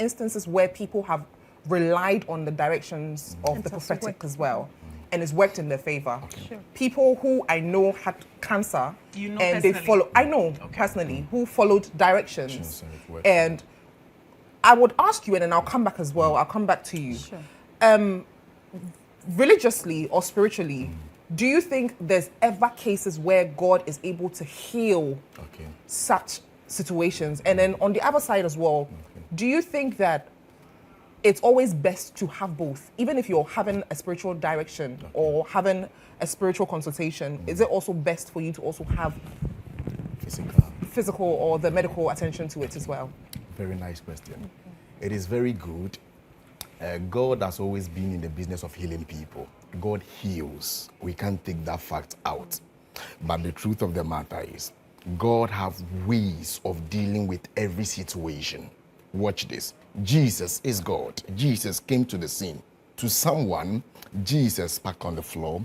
instances where people have relied on the directions of the prophetic as well, and it's worked in their favor. Sure. People who I know had cancer, You know and they personally? follow. I know personally who followed directions, Directions and it worked. and I would ask you, and then I'll come back as well. I'll come back to you. Sure. Religiously or spiritually, do you think there's ever cases where God is able to heal Okay. such situations? And then on the other side as well, do you think that it's always best to have both? Even if you're having a spiritual direction or having a spiritual consultation, is it also best for you to also have physical or the medical attention to it as well? Very nice question. It is very good. God has always been in the business of healing people. God heals. We can't take that fact out. But the truth of the matter is, God has ways of dealing with every situation. Watch this. Jesus is God. Jesus came to the scene. To someone, Jesus spat on the floor,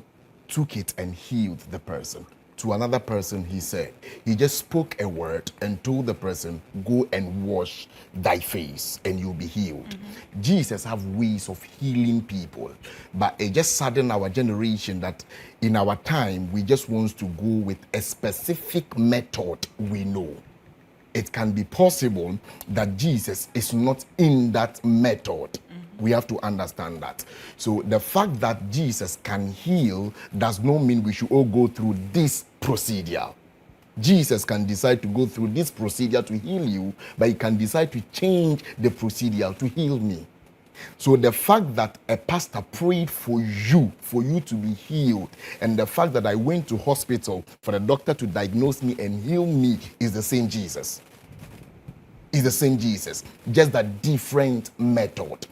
took it and healed the person. To another person, he said, he just spoke a word and told the person, go and wash thy face and you'll be healed. Jesus have ways of healing people, but it just saddened our generation that in our time, we just want to go with a specific method we know. It can be possible that Jesus is not in that method. We have to understand that. So the fact that Jesus can heal does not mean we should all go through this procedure. Jesus can decide to go through this procedure to heal you, but he can decide to change the procedure to heal me. So the fact that a pastor prayed for you to be healed, and the fact that I went to hospital for the doctor to diagnose me and heal me is the same Jesus. Is the same Jesus, just a different method.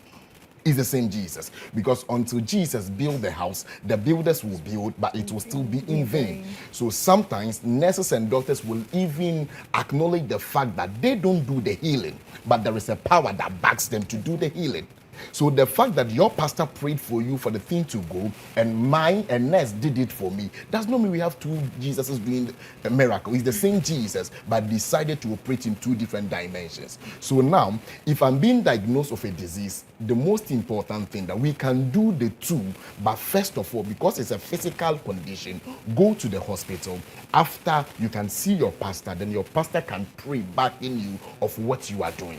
Is the same Jesus, because until Jesus build the house, the builders will build, but it will still be in vain. So sometimes nurses and doctors will even acknowledge the fact that they don't do the healing, but there is a power that backs them to do the healing. So the fact that your pastor prayed for you for the thing to go, and mine and nurse did it for me, does not mean we have two Jesuses doing a miracle. It's the same Jesus, but decided to operate in two different dimensions. So now, if I'm being diagnosed of a disease, the most important thing that we can do the two, but first of all, because it's a physical condition, go to the hospital. After you can see your pastor, then your pastor can pray back in you of what you are doing.